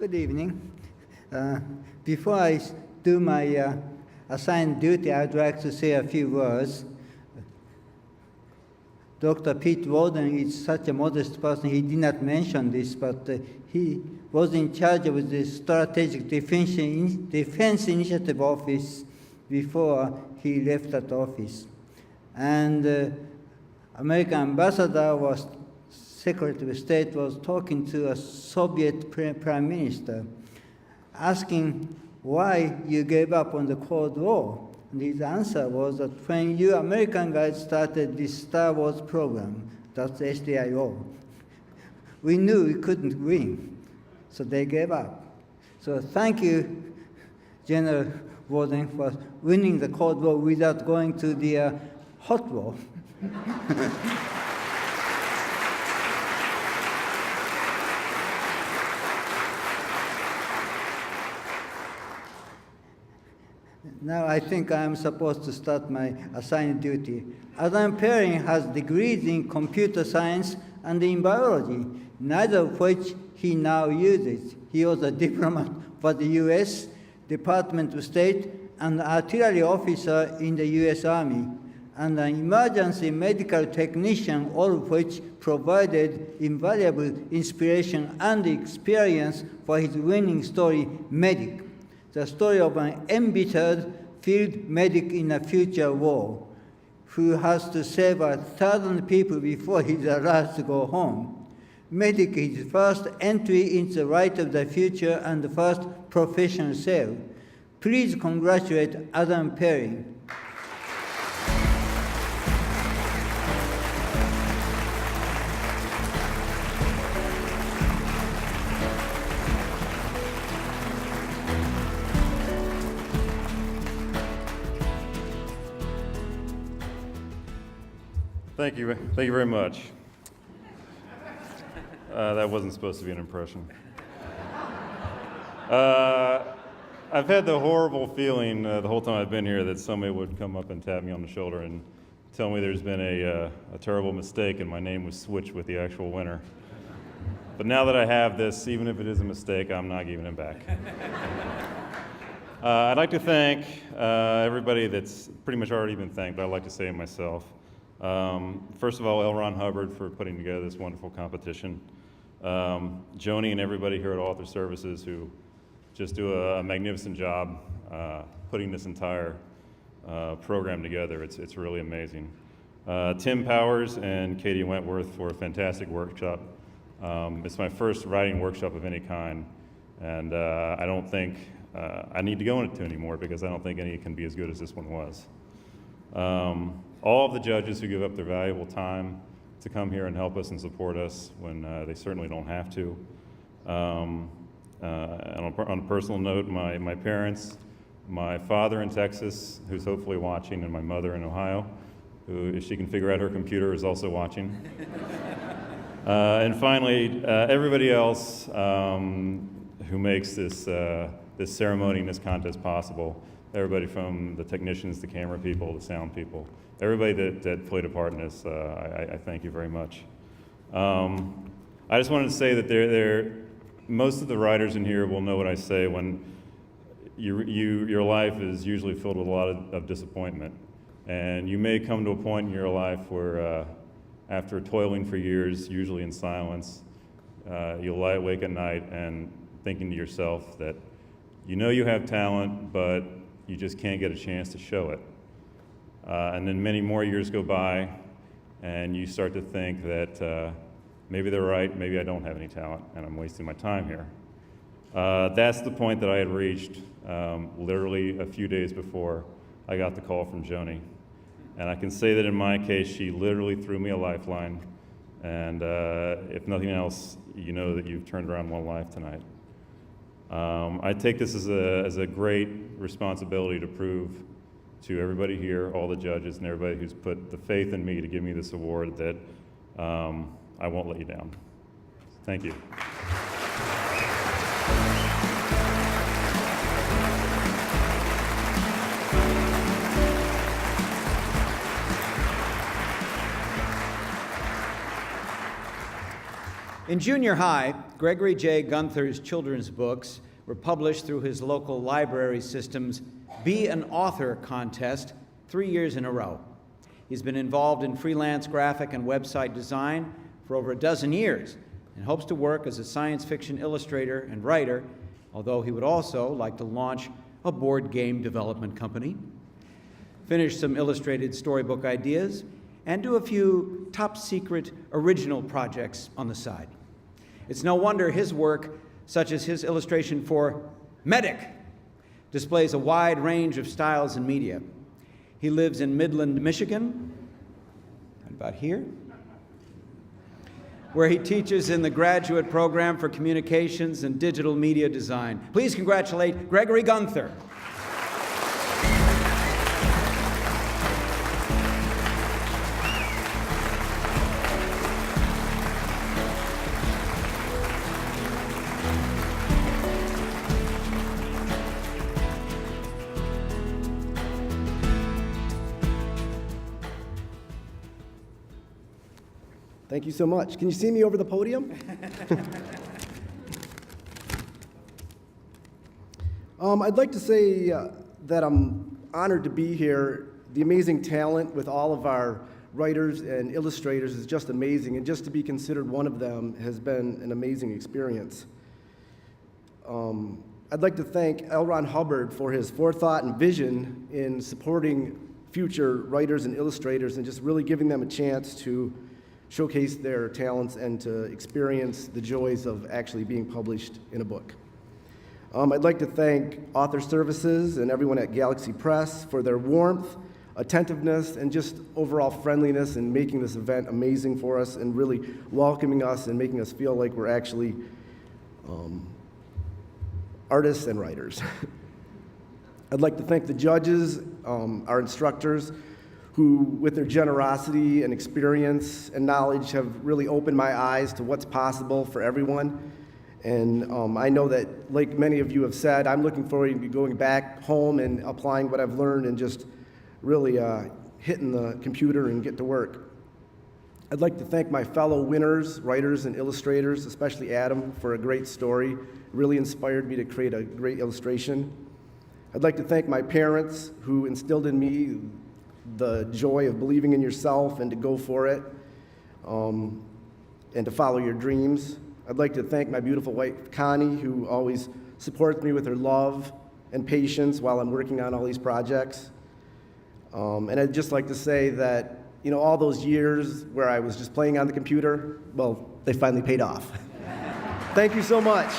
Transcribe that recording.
Good evening. Before I do my assigned duty, I'd like to say a few words. Dr. Pete Warden is such a modest person. He did not mention this, but he was in charge of the Strategic Defense Initiative Office before he left that office. And American ambassador was Secretary of State was talking to a Soviet prime minister, asking why you gave up on the Cold War. And his answer was that when you American guys started this Star Wars program, that's SDIO, we knew we couldn't win, so they gave up. So thank you, General Warden, for winning the Cold War without going to the hot war. Now I think I'm supposed to start my assigned duty. Adam Perin has degrees in computer science and in biology, neither of which he now uses. He was a diplomat for the U.S. Department of State and artillery officer in the U.S. Army, and an emergency medical technician, all of which provided invaluable inspiration and experience for his winning story, Medic, the story of an embittered field medic in a future war who has to save 1,000 people before he's allowed to go home. Medic is his first entry into the right of the future and the first professional sale. Please congratulate Adam Perin. Thank you very much. That wasn't supposed to be an impression. I've had the horrible feeling the whole time I've been here that somebody would come up and tap me on the shoulder and tell me there's been a terrible mistake and my name was switched with the actual winner. But now that I have this, even if it is a mistake, I'm not giving it back. I'd like to thank everybody that's pretty much already been thanked, but I'd like to say it myself. First of all, L. Ron Hubbard for putting together this wonderful competition. Joni and everybody here at Author Services who just do a magnificent job putting this entire program together. It's really amazing. Tim Powers and Katie Wentworth for a fantastic workshop. It's my first writing workshop of any kind, and I don't think I need to go into anymore because I don't think any can be as good as this one was. All of the judges who give up their valuable time to come here and help us and support us when they certainly don't have to. And on a personal note, my parents, my father in Texas, who's hopefully watching, and my mother in Ohio, who, if she can figure out her computer, is also watching. And finally, everybody else who makes this ceremony and this contest possible. Everybody from the technicians, the camera people, the sound people, everybody that played a part in this, I thank you very much. I just wanted to say that most of the writers in here will know what I say when your life is usually filled with a lot of disappointment. And you may come to a point in your life where after toiling for years, usually in silence, you'll lie awake at night and thinking to yourself that you know you have talent, but you just can't get a chance to show it. And then many more years go by, and you start to think that maybe they're right, maybe I don't have any talent, and I'm wasting my time here. That's the point that I had reached literally a few days before I got the call from Joni. And I can say that in my case, she literally threw me a lifeline, and if nothing else, you know that you've turned around one life tonight. I take this as a great responsibility to prove to everybody here, all the judges and everybody who's put the faith in me to give me this award that I won't let you down. Thank you. In junior high, Gregory J. Gunther's children's books were published through his local library system's Be an Author contest 3 years in a row. He's been involved in freelance graphic and website design for over a dozen years and hopes to work as a science fiction illustrator and writer, although he would also like to launch a board game development company, finish some illustrated storybook ideas, and do a few top-secret original projects on the side. It's no wonder his work, such as his illustration for Medic, displays a wide range of styles and media. He lives in Midland, Michigan, about here, where he teaches in the graduate program for communications and digital media design. Please congratulate Gregory Gunther. Thank you so much. Can you see me over the podium? I'd like to say that I'm honored to be here. The amazing talent with all of our writers and illustrators is just amazing, and just to be considered one of them has been an amazing experience. I'd like to thank L. Ron Hubbard for his forethought and vision in supporting future writers and illustrators and just really giving them a chance to showcase their talents and to experience the joys of actually being published in a book. I'd like to thank Author Services and everyone at Galaxy Press for their warmth, attentiveness, and just overall friendliness in making this event amazing for us and really welcoming us and making us feel like we're actually artists and writers. I'd like to thank the judges, our instructors, who, with their generosity and experience and knowledge, have really opened my eyes to what's possible for everyone. And I know that, like many of you have said, I'm looking forward to going back home and applying what I've learned and just really hitting the computer and get to work. I'd like to thank my fellow winners, writers and illustrators, especially Adam, for a great story. It really inspired me to create a great illustration. I'd like to thank my parents, who instilled in me the joy of believing in yourself and to go for it, and to follow your dreams. I'd like to thank my beautiful wife, Connie, who always supports me with her love and patience while I'm working on all these projects. And I'd just like to say that, you know, all those years where I was just playing on the computer, well, they finally paid off. Thank you so much.